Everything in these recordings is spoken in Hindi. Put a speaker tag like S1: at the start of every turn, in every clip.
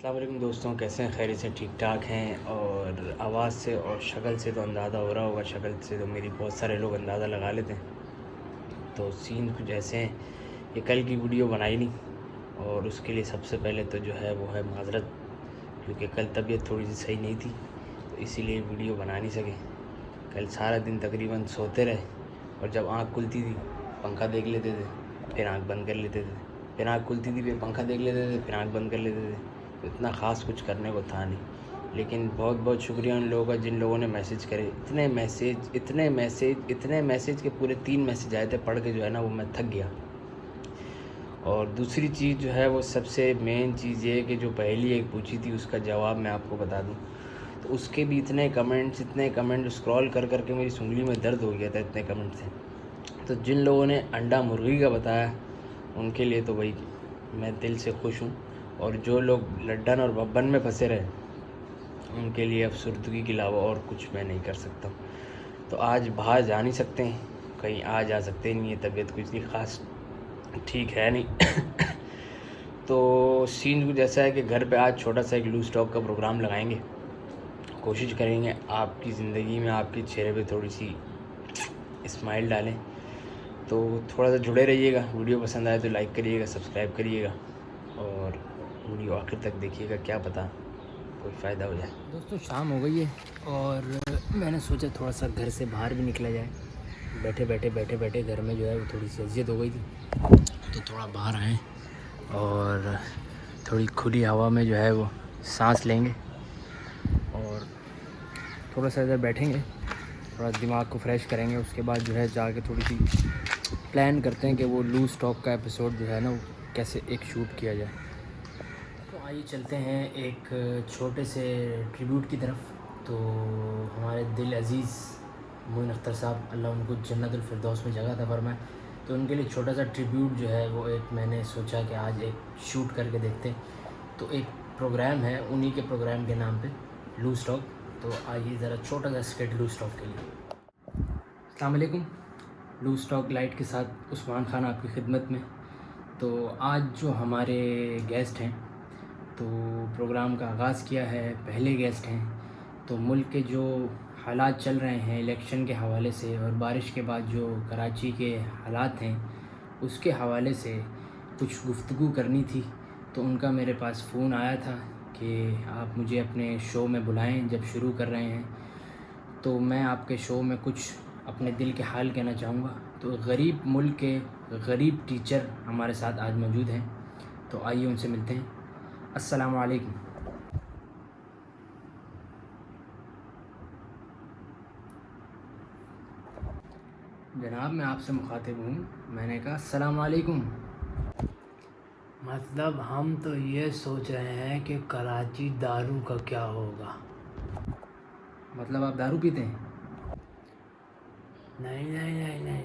S1: अस्सलाम वालेकुम दोस्तों, कैसे हैं? खैरियत से ठीक ठाक हैं। और आवाज़ से और शक्ल से तो अंदाज़ा हो रहा होगा, शक्ल से तो मेरी बहुत सारे लोग अंदाज़ा लगा लेते हैं। तो सीन कुछ ऐसे हैं, ये कल की वीडियो बनाई नहीं और उसके लिए सबसे पहले तो जो है वो है माज़रत, क्योंकि कल तबीयत थोड़ी सी सही नहीं थी तो इसीलिए वीडियो बना नहीं सके। कल सारा दिन तकरीबन सोते रहे और जब आँख खुलती थी पंखा देख लेते थे, फिर आँख बंद कर लेते थे, फिर आँख खुलती थी फिर पंखा देख लेते थे, फिर आँख बंद कर लेते थे। तो इतना ख़ास कुछ करने को था नहीं, लेकिन बहुत बहुत शुक्रिया उन लोगों का जिन लोगों ने मैसेज करे। इतने मैसेज के पूरे 3 मैसेज आए थे, पढ़ के जो है ना वो मैं थक गया। और दूसरी चीज़ जो है वो सबसे मेन चीज़ ये है कि जो पहली एक पूछी थी उसका जवाब मैं आपको बता दूं, तो उसके भी इतने कमेंट स्क्रॉल कर कर के मेरी उंगली में दर्द हो गया था इतने कमेंट से। तो जिन लोगों ने अंडा मुर्गी का बताया उनके लिए तो भाई मैं दिल से खुश हूँ, और जो लोग लड्डन और बब्बन में फंसे रहे उनके लिए अफसरदगी के अलावा और कुछ मैं नहीं कर सकता। तो आज बाहर जा नहीं सकते हैं, कहीं आ जा सकते नहीं है, तबीयत कुछ इतनी ख़ास ठीक है नहीं। तो सीन कुछ ऐसा है कि घर पे आज छोटा सा एक लूज टॉक का प्रोग्राम लगाएंगे। कोशिश करेंगे आपकी ज़िंदगी में आपके चेहरे पे थोड़ी सी स्माइल डालें। तो थोड़ा सा जुड़े रहिएगा, वीडियो पसंद आए तो लाइक करिएगा, सब्सक्राइब करिएगा और वीडियो आखिर तक देखिएगा, क्या पता कोई फ़ायदा हो जाए। दोस्तों शाम हो गई है और मैंने सोचा थोड़ा सा घर से बाहर भी निकला जाए। बैठे बैठे घर में जो है वो थोड़ी सी अजियत हो गई थी, तो थोड़ा बाहर आए और थोड़ी खुली हवा में जो है वो सांस लेंगे और थोड़ा सा इधर बैठेंगे, थोड़ा दिमाग को फ्रेश करेंगे। उसके बाद जो है जाके थोड़ी सी प्लान करते हैं कि वो लूज़ टॉक का एपिसोड जो है ना वो कैसे एक शूट किया जाए। तो आइए चलते हैं एक छोटे से ट्रिब्यूट की तरफ। तो हमारे दिल अज़ीज़ मोइन अख्तर साहब, अल्लाह उनको जन्नतुल फिरदौस में जगह अता फरमाए, तो उनके लिए छोटा सा ट्रिब्यूट जो है वो एक मैंने सोचा कि आज एक शूट करके देखते हैं। तो एक प्रोग्राम है, उन्हीं के प्रोग्राम के नाम पे लूज़ टॉक। तो आइए ज़रा छोटा सा स्केट लूज़ टॉक के लिए। अस्सलाम वालेकुम, लूज़ टॉक लाइट के साथ उस्मान खान आपकी खिदमत में। तो आज जो हमारे गेस्ट हैं, तो प्रोग्राम का आगाज़ किया है, पहले गेस्ट हैं। तो मुल्क के जो हालात चल रहे हैं इलेक्शन के हवाले से और बारिश के बाद जो कराची के हालात हैं उसके हवाले से कुछ गुफ्तगू करनी थी। तो उनका मेरे पास फ़ोन आया था कि आप मुझे अपने शो में बुलाएं जब शुरू कर रहे हैं। तो मैं आपके शो में कुछ अपने दिल के हाल कहना चाहूँगा। तो गरीब मुल्क के गरीब टीचर हमारे साथ आज मौजूद हैं, तो आइए उनसे मिलते हैं। अस्सलाम वालेकुम। जनाब मैं आपसे मुखातिब हूँ, मैंने कहा अस्सलाम वालेकुम। मतलब हम तो ये सोच रहे हैं कि कराची दारू का क्या होगा। मतलब आप दारू पीते हैं? नहीं नहीं नहीं नहीं,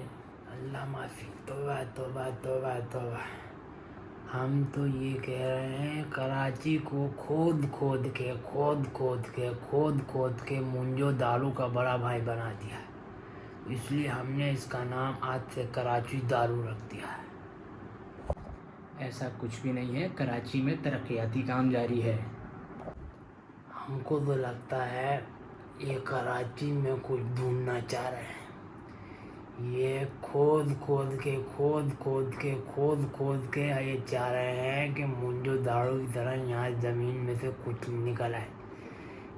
S1: अल्लाह माफ़ी, तौबा तौबा तौबा तौबा। हम तो ये कह रहे हैं कराची को खोद खोद के मुंजो दारू का बड़ा भाई बना दिया है, इसलिए हमने इसका नाम आज से कराची दारू रख दिया है। ऐसा कुछ भी नहीं है, कराची में तरक्याती काम जारी है। हमको तो लगता है ये कराची में कुछ ढूंढना चाह रहे हैं। ये खोद खोद के ये चाह रहे हैं कि मुंजो दारू की तरह यहाँ ज़मीन में से कुछ निकल आए।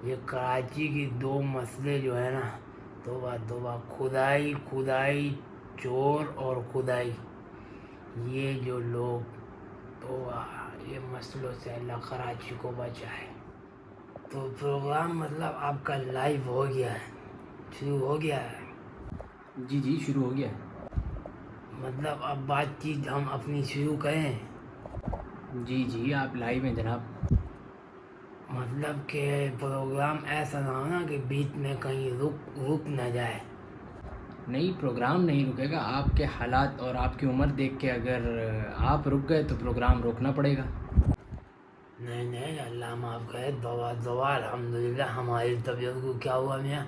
S1: ये कराची की दो मसले जो है ना, तौबा खुदाई चोर और खुदाई, ये जो लोग, तो ये मसलों से अल्लाह कराची को बचाए। तो प्रोग्राम मतलब आपका लाइव हो गया है, शुरू हो गया है? जी शुरू हो गया। मतलब अब बातचीत हम अपनी शुरू करें? जी आप लाइव हैं जनाब। मतलब कि प्रोग्राम ऐसा ना हो ना कि बीच में कहीं रुक ना जाए। नहीं, प्रोग्राम नहीं रुकेगा। आपके हालात और आपकी उम्र देख के अगर आप रुक गए तो प्रोग्राम रोकना पड़ेगा। नहीं अल्लाह माफ़ करे, दुआ अल्हम्दुलिल्लाह। हमारी तबीयत को क्या हुआ मियाँ?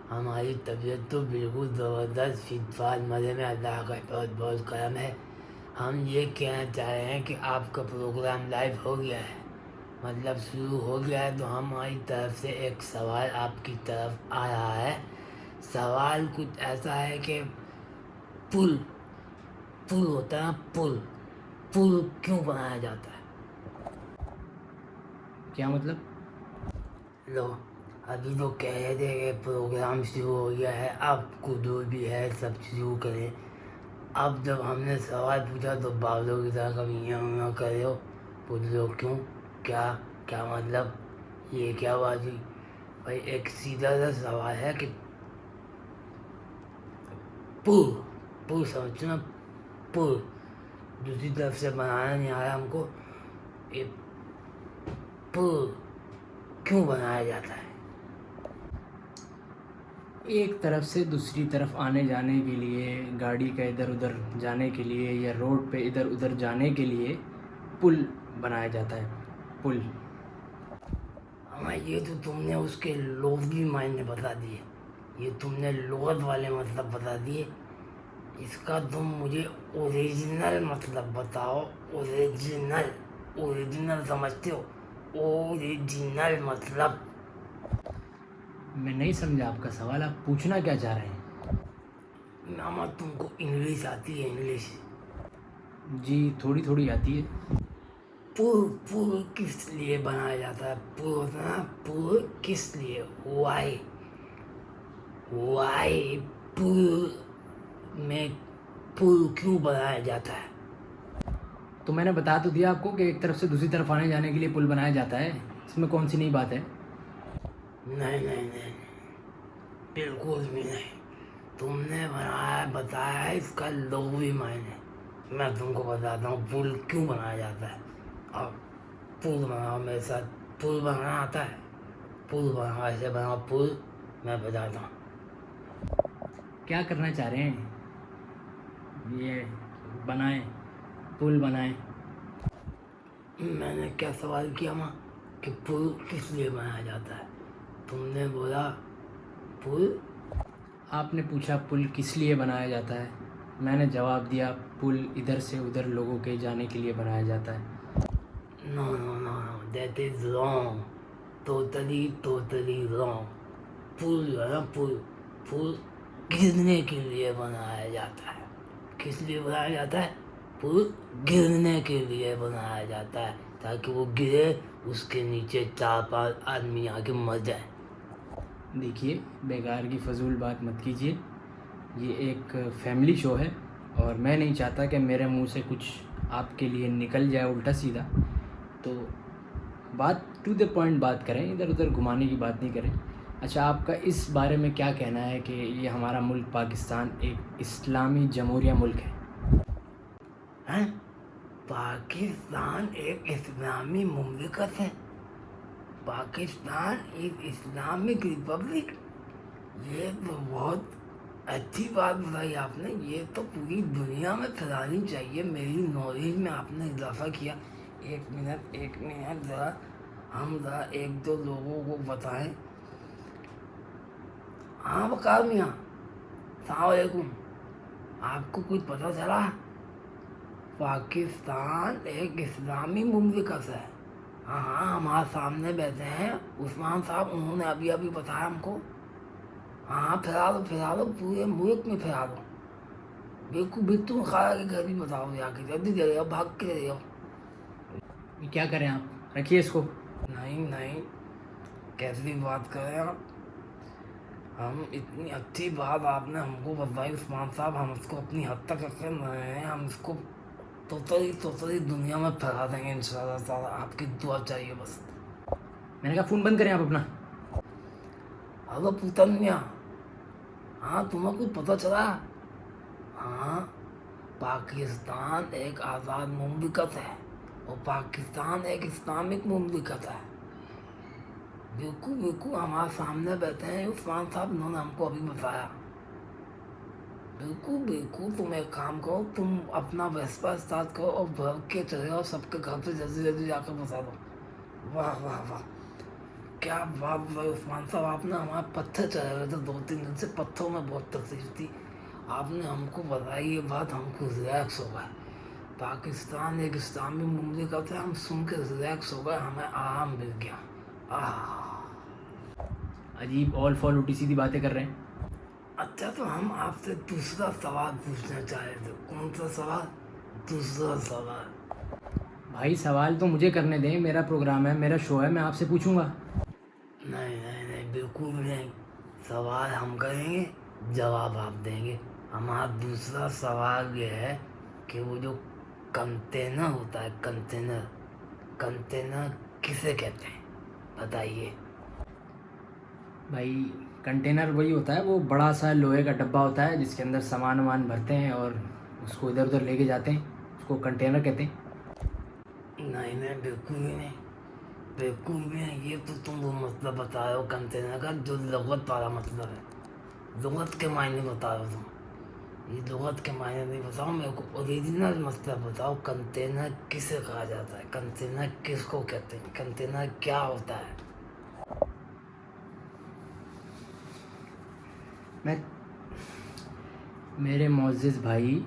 S1: हमारी तबीयत तो बिल्कुल ज़बरदस्त फिटफाट मज़े में, अल्लाह का बहुत बहुत करम है। हम ये कहना चाह रहे हैं कि आपका प्रोग्राम लाइव हो गया है। मतलब शुरू हो गया है, तो हमारी तरफ से एक सवाल आपकी तरफ आ रहा है। सवाल कुछ ऐसा है कि पुल पुल होता है ना, पुल पुल क्यों बनाया जाता है? क्या मतलब? लो, अभी तो कह रहे थे कि प्रोग्राम शुरू हो गया है, आपको जो भी है सब शुरू करें। अब जब हमने सवाल पूछा तो बावलों की तरह कभी यहाँ कर रहे हो, पूछ लो क्यों, क्या क्या मतलब, ये क्या बात हुई? भाई एक सीधा सा सवाल है कि पुल पुल समझना, पुल दूसरी तरफ से बनाना नहीं आ रहा हमको। ये पुल क्यों बनाया जाता है? एक तरफ से दूसरी तरफ आने जाने के लिए, गाड़ी का इधर उधर जाने के लिए, या रोड पे इधर उधर जाने के लिए पुल बनाया जाता है, पुल। हाँ, ये तो तुमने उसके लफ्ज़ी मायने बता दिए, ये तुमने लुगत वाले मतलब बता दिए। इसका तुम मुझे ओरिजिनल मतलब बताओ। ओरिजिनल ओरिजिनल समझते हो? ओरिजिनल मतलब। मैं नहीं समझा आपका सवाल, आप पूछना क्या चाह रहे हैं? मामा तुमको इंग्लिश आती है? इंग्लिश जी थोड़ी थोड़ी आती है। पुल पुल किस लिए बनाया जाता है? पुल होता है ना, पुल किस लिए, वाई वाई पुल में पुल क्यों बनाया जाता है? तो मैंने बता तो दिया आपको कि एक तरफ से दूसरी तरफ आने जाने के लिए पुल बनाया जाता है, इसमें कौन सी नई बात है? नहीं नहीं नहीं, बिल्कुल भी नहीं। तुमने बनाया बताया है इसका लुग़वी मायने। मैं तुमको बताता हूँ पुल क्यों बनाया जाता है। अब पुल बनाओ मेरे साथ, पुल बनाना आता है? पुल बनाओ, ऐसे बनाओ पुल, मैं बताता हूँ। क्या करना चाह रहे हैं? ये बनाए, पुल बनाए। मैंने क्या सवाल किया माँ कि पुल किस लिए बनाया जाता है? तुमने बोला पुल, आपने पूछा पुल किस लिए बनाया जाता है, मैंने जवाब दिया पुल इधर से उधर लोगों के जाने के लिए बनाया जाता है। No no no no, that is wrong, totally wrong. पुल जो है ना, पुल पुल गिरने के लिए बनाया जाता है। किस लिए बनाया जाता है? पुल गिरने के लिए बनाया जाता है, ताकि वो गिरे, उसके नीचे 4-5 आदमी आके मर जाए। देखिए, बेकार की फजूल बात मत कीजिए, ये एक फैमिली शो है और मैं नहीं चाहता कि मेरे मुंह से कुछ आपके लिए निकल जाए उल्टा सीधा। तो बात टू द पॉइंट बात करें, इधर उधर घुमाने की बात नहीं करें। अच्छा, आपका इस बारे में क्या कहना है कि ये हमारा मुल्क पाकिस्तान एक इस्लामी जमहूरिया मुल्क है? हैं? पाकिस्तान एक इस्लामी मुमलिकत है? पाकिस्तान एक इस्लामिक रिपब्लिक? ये तो बहुत अच्छी बात बताई आपने, ये तो पूरी दुनिया में फैलानी चाहिए। मेरी नॉलेज में आपने इजाफा किया। एक मिनट ज़रा, हम ज़रा एक दो लोगों को बताएं। हाँ वकार मियाँ, सलामकुम, आपको कुछ पता चला? पाकिस्तान एक इस्लामी मुमलिकत है। हाँ हाँ, हमारे सामने बैठे हैं उस्मान साहब, उन्होंने अभी अभी बताया हमको। हाँ फैला दो पूरे मुल्क में फैला दो। बिल्कुल बिल्कुल, खाला के घर भी बताओ जाके, जल्दी दे रहे भाग के दे रहे। क्या करें आप, रखिए इसको। नहीं नहीं, कैसी बात कर रहे हैं आप? हम इतनी अच्छी बात आपने हमको बताई उस्मान साहब, हम इसको अपनी हद तक रख रहे हैं, हम इसको टोटली दुनिया में फैला देंगे इंशाल्लाह ताला। आपकी दुआ चाहिए बस। मैंने कहा फ़ोन बंद करें आप अपना। हेलो पूतन मियाँ, हाँ तुम्हें कुछ पता चला? हाँ, पाकिस्तान एक आज़ाद मुमलिकत है और पाकिस्तान एक इस्लामिक मुमलिकत है। बिल्कुल बिल्कुल, हमारे सामने बैठे हैं उस्मान साहब, उन्होंने हमको अभी बताया। बिल्कुल बिल्कुल, तुम एक काम करो, तुम अपना वेस्पा स्टार्ट करो और भर के चले जाओ सबके घर पे, जल्दी जल्दी जाकर बता दो। वाह वाह वाह, क्या बात भाई उस्मान साहब, आपने हमारे पत्थर चले गए थे 2-3 दिन से, पत्थरों में बहुत तकलीफ थी, आपने हमको बताई ये बात, हमको रिलैक्स हो गया।
S2: पाकिस्तान एक इस्लामी मुल्क होता है, हम सुन के रिलैक्स हो गए, हमें आराम मिल गया।
S1: अजीब ऑल फॉल उल्टी सीधी बातें कर रहे हैं।
S2: अच्छा, तो हम आपसे दूसरा सवाल पूछना चाह रहे थे। कौन सा सवाल? दूसरा सवाल।
S1: भाई सवाल तो मुझे करने दें, मेरा प्रोग्राम है, मेरा शो है, मैं आपसे पूछूंगा।
S2: नहीं नहीं नहीं, बिल्कुल नहीं। सवाल हम करेंगे, जवाब आप देंगे। हमारा दूसरा सवाल ये है कि वो जो कंटेनर होता है, कंटेनर, कंटेनर किसे कहते हैं, बताइए।
S1: भाई कंटेनर वही होता है, वो बड़ा सा लोहे का डब्बा होता है जिसके अंदर सामान वामान भरते हैं और उसको इधर उधर लेके जाते हैं, उसको कंटेनर कहते हैं।
S2: नहीं नहीं, बिल्कुल भी नहीं, बिल्कुल भी नहीं। ये तो तुम वो मतलब बता रहे हो कंटेनर का जो लुगत वाला मतलब है, लुगत के मायने बता रहे हो तुम। ये लुगत के मायने नहीं बताओ, मेरे को ओरिजिनल मतलब बताओ। कंटेनर किसे कहा जाता है, कंटेनर किसको कहते हैं, कंटेनर क्या होता है?
S1: मैं मेरे मोअज़्ज़िज़ भाई,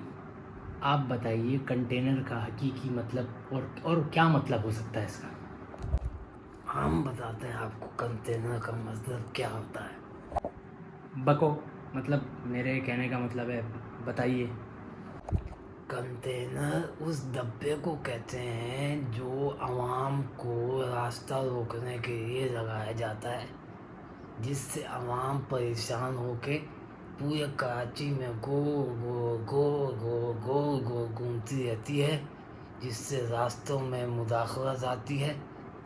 S1: आप बताइए कंटेनर का हकीकी मतलब और क्या मतलब हो सकता है इसका।
S2: हम बताते हैं आपको कंटेनर का मतलब क्या होता है।
S1: बको, मतलब मेरे कहने का मतलब है, बताइए।
S2: कंटेनर उस डब्बे को कहते हैं जो आवाम को रास्ता रोकने के लिए लगाया जाता है, जिससे आवाम परेशान होके पूरे कराची में गोल गोल गोल गोल गोल गोल घूमती रहती है, जिससे रास्तों में मुदाखलत आती है,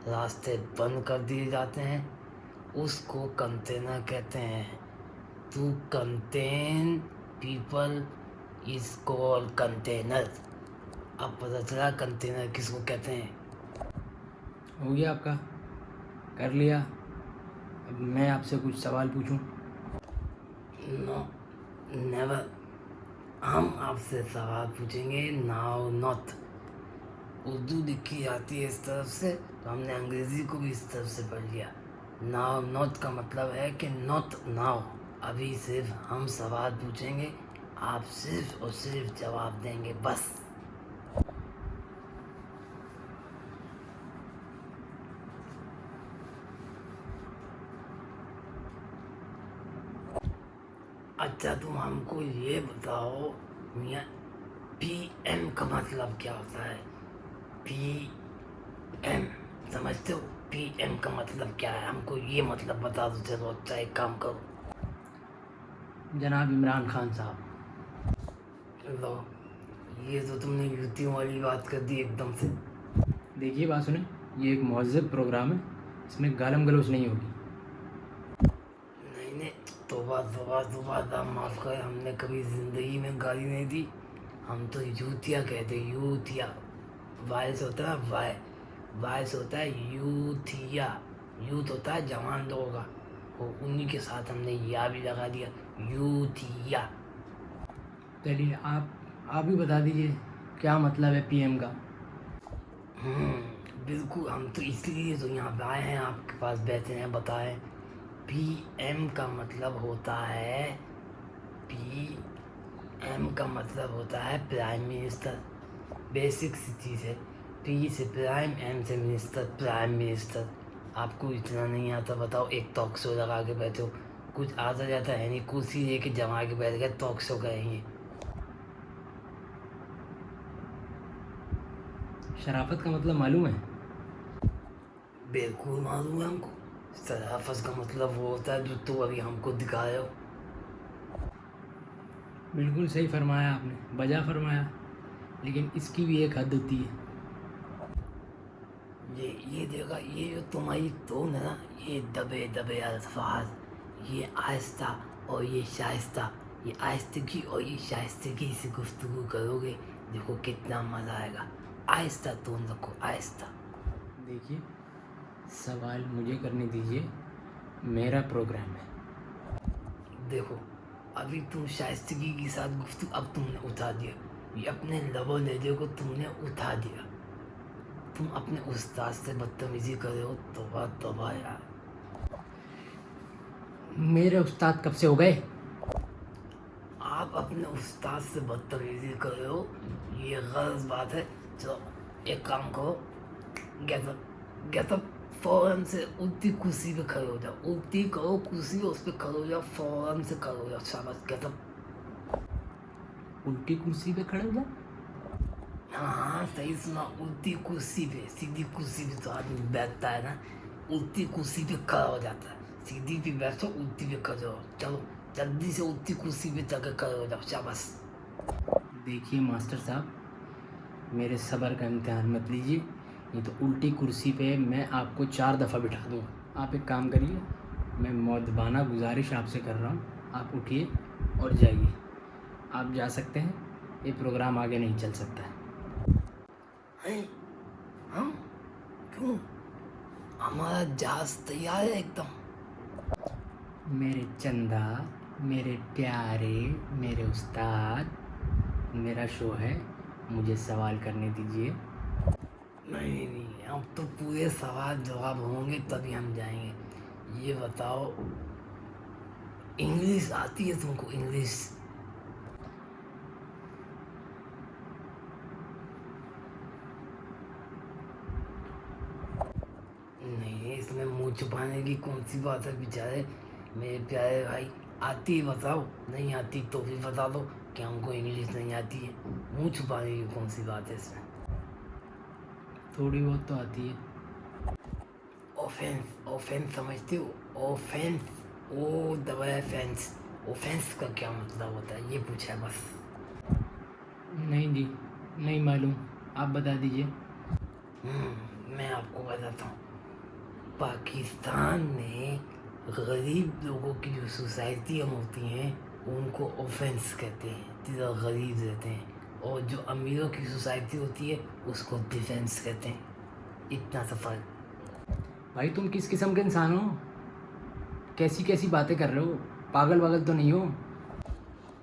S2: रास्ते बंद कर दिए जाते हैं। उसको कंटेनर कहते हैं। To contain people is called container. अब पता चला कंटेनर किसको कहते हैं।
S1: हो गया आपका, कर लिया। अब मैं आपसे कुछ सवाल पूछूं।
S2: No, never. हम आपसे सवाल पूछेंगे, नाउ नॉट। उर्दू लिखी जाती है इस तरफ से, तो हमने अंग्रेज़ी को भी इस तरफ से पढ़ लिया। नाउ नॉट का मतलब है कि नॉट नाउ, अभी सिर्फ हम सवाल पूछेंगे, आप सिर्फ और सिर्फ जवाब देंगे, बस। अच्छा, तुम हमको ये बताओ मियाँ, PM का मतलब क्या होता है? PM समझते हो? PM का मतलब क्या है? हमको ये मतलब बता दो। चलो अच्छा, एक काम करो,
S1: जनाब इमरान खान साहब।
S2: लो, ये तो तुमने युतियों वाली बात कर दी एकदम से।
S1: देखिए बात सुने, ये एक महज़ब प्रोग्राम है, इसमें गालम गलोच नहीं होगी।
S2: नहीं नहीं, तौबा तौबा तौबा, अल्लाह माफ़ करे, हमने कभी ज़िंदगी में गाली नहीं दी। हम तो यूतिया कहते, यूतिया। वाय से होता है वाय, वाय से होता है यूथिया। यूथ होता है जवान लोगों का, वो उन्हीं के साथ हमने या भी लगा दिया, यूथिया।
S1: चलिए आप ही बता दीजिए क्या मतलब है PM का।
S2: बिल्कुल, हम तो इसलिए तो यहाँ पे आए हैं, आपके पास बैठे हैं, बताएं। PM का मतलब होता है, PM का मतलब होता है प्राइम मिनिस्टर। बेसिक सी चीज़ है। P से प्राइम, M से मिनिस्टर, प्राइम मिनिस्टर। आपको इतना नहीं आता, बताओ। एक टॉक शो लगा के बैठे हो, कुछ आता जाता है नहीं, कुर्सी लेके जमा के बैठ गए, टॉक शो करेंगे।
S1: शराफत का मतलब मालूम है?
S2: बिल्कुल मालूम है हमको। सराफत का मतलब वो होता है जो तू अभी हमको दिखा रहे हो।
S1: बिल्कुल सही फरमाया आपने, बजा फरमाया, लेकिन इसकी भी एक हद होती है।
S2: ये देखा, ये जो तुम्हारी टोन है ना, ये दबे दबे अल्फाज, ये आहिस्ता और ये शाइस्ता, ये आहिस्तगी और ये शाइस्तगी से गुफ्तगू करोगे, देखो कितना मज़ा आएगा। आहिस्ता टोन रखो, आहिस्ता।
S1: देखिए, सवाल मुझे करने दीजिए, मेरा प्रोग्राम है।
S2: देखो, अभी तुम शाइस्तगी के साथ गुफ्तगू अब तुमने उठा दिया, ये अपने लबों लहजे को तुमने उठा दिया। तुम अपने उस्ताद से बदतमीजी कर रहे हो, तौबा तौबा यार।
S1: मेरे उस्ताद कब से हो गए?
S2: आप अपने उस्ताद से बदतमीजी कर रहे हो, ये गलत बात है। चलो एक काम करो, गेट अप, फौरन से उल्टी कुर्सी पे खड़े हो जाओ, उल्टी करो कुर्सी, उस पे खड़े हो जाओ, फौरन से खड़े हो जाओ, शाबाश गेट अप।
S1: उल्टी कुर्सी पे खड़े हो जाओ?
S2: हाँ हाँ सही सुना, उल्टी कुर्सी पे। सीधी कुर्सी पे तो आदमी बैठता है ना, उल्टी कुर्सी पे खड़ा हो जाता है। सीधी पे बैठो, उल्टी पे खड़े हो। चलो जल्दी से उल्टी कुर्सी पे जाकर खड़े हो जाओ, शाबाश।
S1: देखिए मास्टर साहब, मेरे सब्र का इम्तिहान मत लीजिए, नहीं तो उल्टी कुर्सी पे मैं आपको 4 दफ़ा बिठा दूँगा। आप एक काम करिए, मैं मौदबाना गुजारिश आपसे कर रहा हूँ, आप उठिए और जाइए। आप जा सकते हैं, ये प्रोग्राम आगे नहीं चल सकता है।
S2: हैं? हम क्यों? हमारा जहाज तैयार है एकदम।
S1: मेरे चंदा, मेरे प्यारे, मेरे उस्ताद, मेरा शो है, मुझे सवाल करने दीजिए।
S2: नहीं नहीं, अब तो पूरे सवाल जवाब होंगे तभी हम जाएंगे। ये बताओ, इंग्लिश आती है तुमको? इंग्लिश? नहीं, इसमें मुंह छुपाने की कौन सी बात है बेचारे मेरे प्यारे भाई। आती है बताओ, नहीं आती तो भी बता दो कि हमको इंग्लिश नहीं आती है। मुंह छुपाने की कौन सी बात है इसमें?
S1: थोड़ी बहुत तो आती है।
S2: ऑफेंस, ऑफेंस समझते हो? Offence, O double offence. Offence का क्या मतलब होता है ये पूछा है बस।
S1: नहीं जी, नहीं मालूम, आप बता दीजिए।
S2: मैं आपको बताता हूँ। पाकिस्तान में गरीब लोगों की जो सोसाइटियाँ होती हैं उनको ऑफेंस कहते हैं, जिधर गरीब रहते हैं। और जो अमीरों की सोसाइटी होती है उसको डिफेंस कहते हैं। इतना सा फर्क।
S1: भाई तुम किस किस्म के इंसान हो? कैसी कैसी बातें कर रहे हो? पागल वागल तो नहीं हो?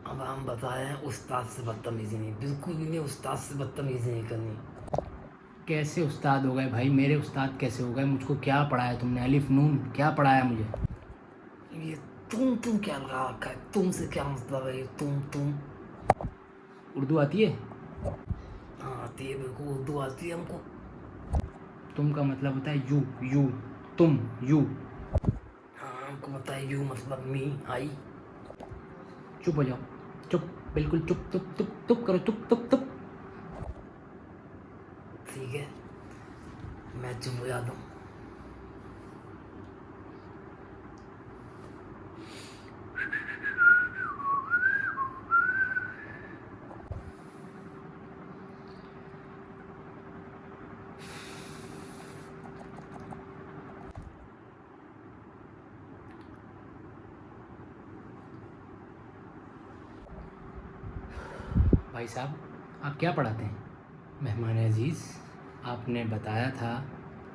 S2: अब हम बता रहे हैं, उस्ताद से बदतमीजी नहीं, बिल्कुल भी नहीं, उस्ताद से बदतमीजी नहीं करनी।
S1: कैसे उस्ताद हो गए भाई? मेरे उस्ताद कैसे हो गए? मुझको क्या पढ़ाया तुमने? अलिफ नून क्या पढ़ाया मुझे?
S2: ये तुम क्या लगा रखा है? तुमसे क्या मतलब है ये तुम?
S1: उर्दू आती है?
S2: हाँ आती है, बिल्कुल उर्दू आती है हमको।
S1: तुम का मतलब होता है यू, यू, तुम, यू।
S2: हाँ हमको पता है, यू मतलब मी, आई।
S1: चुप हो जाओ, चुप, बिल्कुल चुप, चुप चुप चुप करो, चुप चुप चुप।
S2: ठीक है, मैं चुप हो जाता हूँ।
S1: भाई साहब, आप क्या पढ़ाते हैं? मेहमान अजीज़, आपने बताया था,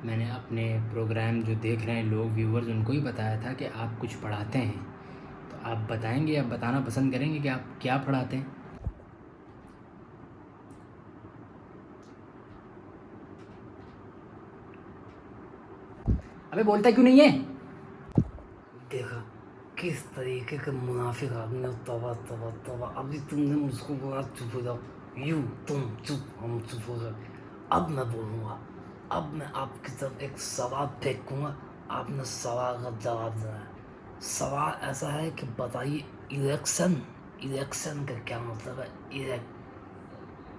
S1: मैंने अपने प्रोग्राम जो देख रहे हैं लोग, व्यूवर्स, उनको ही बताया था कि आप कुछ पढ़ाते हैं। तो आप बताएंगे, आप बताना पसंद करेंगे कि आप क्या पढ़ाते हैं? अबे बोलता क्यों नहीं है?
S2: देखा किस तरीके के मुनाफिक आदमी हो। तौबा तौबा तौबा, अभी तुमने मुझको बोला चुप हो जाओ, यू तुम चुप, हम चुप हो गए। अब मैं बोलूँगा, अब मैं आपकी तरफ एक सवाल फेंकूँगा, आपने सवाल का जवाब देना है। सवाल ऐसा है कि बताइए, इलेक्शन, इलेक्शन का क्या मतलब है?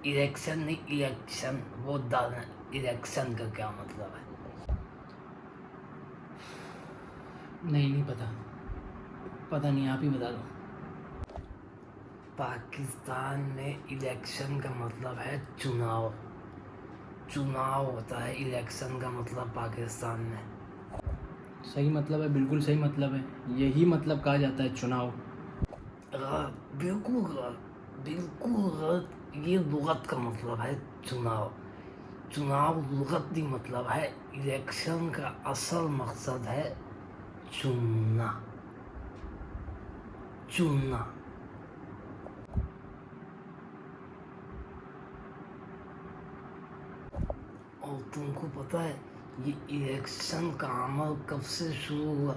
S2: इलेक्शन नहीं, इलेक्शन, वोट डालना। इलेक्शन का क्या मतलब है?
S1: नहीं पता, पता नहीं, आप ही बता दो।
S2: पाकिस्तान में इलेक्शन का मतलब है चुनाव। चुनाव होता है इलेक्शन का मतलब पाकिस्तान में।
S1: सही मतलब है, बिल्कुल सही मतलब है, यही मतलब कहा जाता है चुनाव।
S2: गलत, बिल्कुल गलत, बिल्कुल गलत। ये लुगत का मतलब है चुनाव। चुनाव लुगती मतलब है। इलेक्शन का असल मकसद है चुनना, चुनना। और तुमको पता है ये इलेक्शन का अमल कब से शुरू हुआ?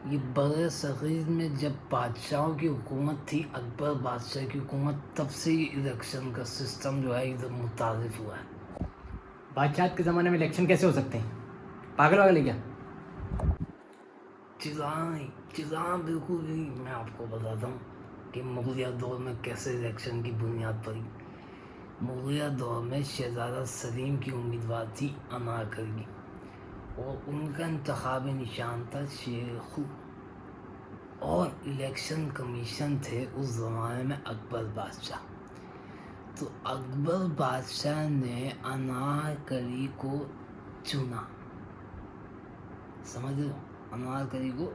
S2: ये बड़े सग़ीर में जब बादशाहों की हुकूमत थी, अकबर बादशाह की हुकूमत, तब से ही इलेक्शन का सिस्टम जो है इधर मुतारिफ हुआ है।
S1: बादशाह के ज़माने में इलेक्शन कैसे हो सकते हैं? पागल वागल है क्या?
S2: चिल्लाएं बिल्कुल नहीं। मैं आपको बताता हूँ कि मुगलिया दौर में कैसे इलेक्शन की बुनियाद पड़ी। मुगलिया दौर में शहज़ादा सलीम की उम्मीदवार थी अनारकली और उनका इंतखाबी निशान था शेखू, और इलेक्शन कमीशन थे उस ज़माने में अकबर बादशाह। तो अकबर बादशाह ने अनारकली को चुना, समझ लो, अनारकली को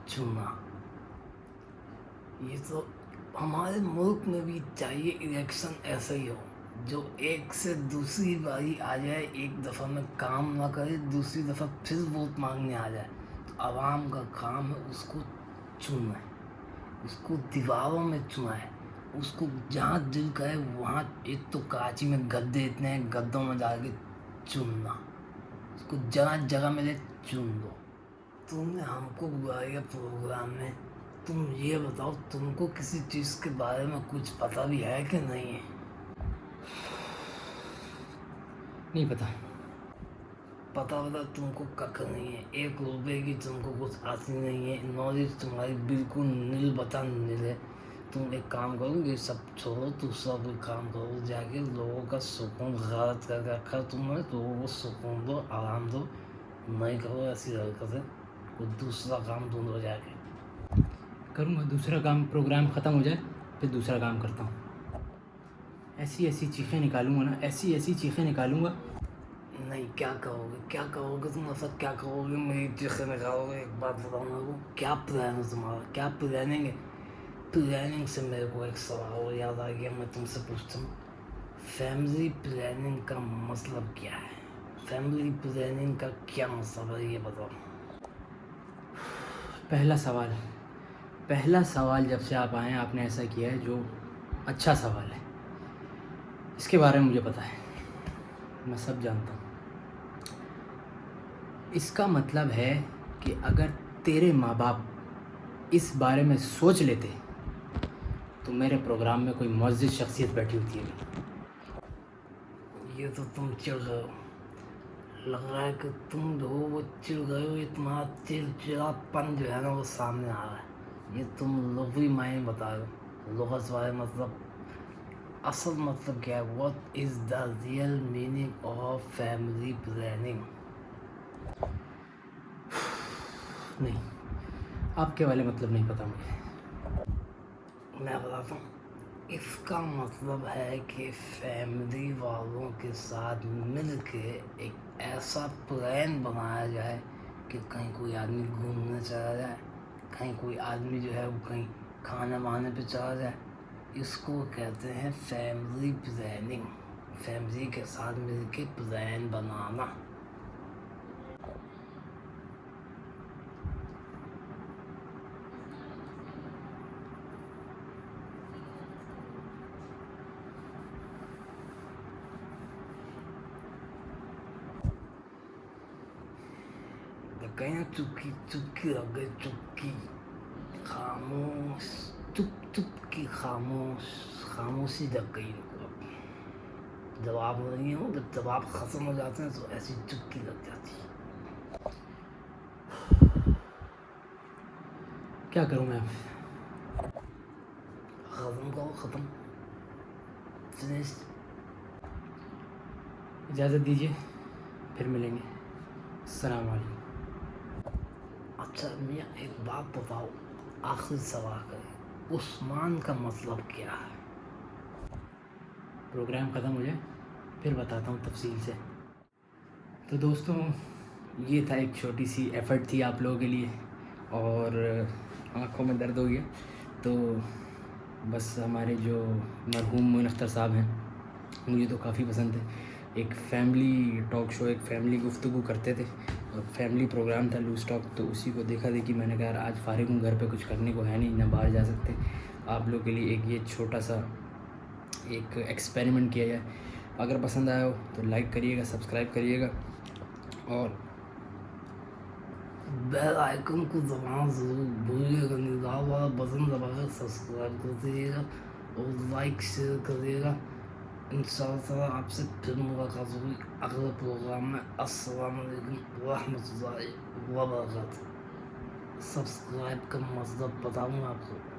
S2: चुना। ये तो हमारे मुल्क में भी चाहिए इलेक्शन ऐसा ही हो, जो एक से दूसरी बारी आ जाए, एक दफ़ा में काम ना करे, दूसरी दफ़ा फिर वोट मांगने आ जाए। तो आवाम का काम है उसको चुनना है, उसको दीवारों में चुना है, उसको जहाँ दिल करे वहाँ। एक तो कराची में गद्दे इतने हैं, गद्दों में जाके चुनना, उसको जहाँ जगह मिले चुन लो। तुमने हमको बुलाया प्रोग्राम में, तुम ये बताओ तुमको किसी चीज़ के बारे में कुछ पता भी है कि नहीं है?
S1: नहीं पता।
S2: पता तुमको कख नहीं है, 1 रुपए की तुमको कुछ आती नहीं है, नॉलेज तुम्हारी बिल्कुल नील बता नील है। तुम एक काम करो, ये सब छोड़ो, दूसरा कोई काम करो, जाके लोगों का सुकून गारत कर रखा तुमने, लोगों को सुकून दो, आराम दो। नहीं करो ऐसी हरकतें, कोई दूसरा काम ढूंढो जाके।
S1: करूँगा दूसरा काम, प्रोग्राम ख़त्म हो जाए फिर दूसरा काम करता हूँ। ऐसी ऐसी चीखें निकालूंगा ना, ऐसी ऐसी चीखें निकालूंगा।
S2: नहीं, क्या कहोगे तुम? ऐसा क्या कहोगे? मेरी चीखें निकालोगे? एक बात बताओ मेरे को, क्या प्लान है तुम्हारा? क्या प्लानिंग है? प्लानिंग से मेरे को एक सवाल याद आ गया, मैं तुमसे पूछता हूँ, फैमिली प्लानिंग का मतलब क्या है? फैमिली प्लानिंग का क्या मतलब है, ये बताओ।
S1: पहला सवाल जब से आप आए हैं आपने ऐसा किया है जो अच्छा सवाल है। इसके बारे में मुझे पता है, मैं सब जानता हूँ। इसका मतलब है कि अगर तेरे माँ बाप इस बारे में सोच लेते तो मेरे प्रोग्राम में कोई मुअज़्ज़िज़ शख्सियत बैठी होती है।
S2: ये तो तुम चिढ़ गए हो, लग रहा है कि तुम जो हो वो चिढ़ गए हो। ये तुम्हारा चिड़चिड़ापन जो है ना वो सामने आ रहा है। ये तुम लुग़वी मायने बता रहे हो, लुग़त वाले मतलब, असल मतलब क्या है? What is the real meaning of family planning?
S1: नहीं, आपके वाले मतलब नहीं पता मुझे।
S2: मैं बताता हूँ, इसका मतलब है कि फैमिली वालों के साथ मिल के एक ऐसा प्लान बनाया जाए कि कहीं कोई आदमी घूमने चला जाए, कहीं कोई आदमी जो है वो कहीं खाना वाने पे चला जाए। इसको कहते हैं फैमिली प्लानिंग, फैमिली के साथ मिल के प्लान बनाना। कहीं चुपकी चुपकी रह गई, चुपकी, खामोश, चुप चुप की खामोशी लग गई इनको। अब जवाब नहीं हो, जब जवाब ख़त्म हो जाते हैं तो ऐसी चुपकी लग जाती है।
S1: क्या करूँ मैं?
S2: ख़त्म करो, ख़त्म, फिनिश।
S1: इजाज़त दीजिए, फिर मिलेंगे। अस्सलाम वालेकुम।
S2: अच्छा मियाँ, एक बात बताओ, आखिरी सवाल करें, उस्मान का मतलब क्या है?
S1: प्रोग्राम ख़त्म हो जाए फिर बताता हूँ तफसील से। तो दोस्तों, ये था एक छोटी सी एफ़र्ट थी आप लोगों के लिए, और आँखों में दर्द हो गया। तो बस हमारे जो मरहूम मोइन अख्तर साहब हैं, मुझे तो काफ़ी पसंद है। एक फ़ैमिली टॉक शो, एक फ़ैमिली गुफ्तगू करते थे, और फैमिली प्रोग्राम था लूज़ टॉक। तो उसी को देखा देखी मैंने कहा यार आज फ़ारिग हूँ, घर पे कुछ करने को है नहीं, ना बाहर जा सकते, आप लोग के लिए एक ये छोटा सा एक एक्सपेरिमेंट किया जाए। अगर पसंद आया हो तो लाइक करिएगा, सब्सक्राइब करिएगा, और
S2: बेल आइकन को दबाना ज़रूर भूलिएगा नहीं। लाल वाला बटन दबाकर सब्सक्राइब कर दीजिएगा और लाइक शेयर करिएगा। इंशाअल्लाह आपसे फिर मुलाकात होगी अगले प्रोग्राम में। अस्सलाम वालेकुम रहमतुल्लाहि व बरकातहू। सब्सक्राइब का मतलब बताऊँगा आपको।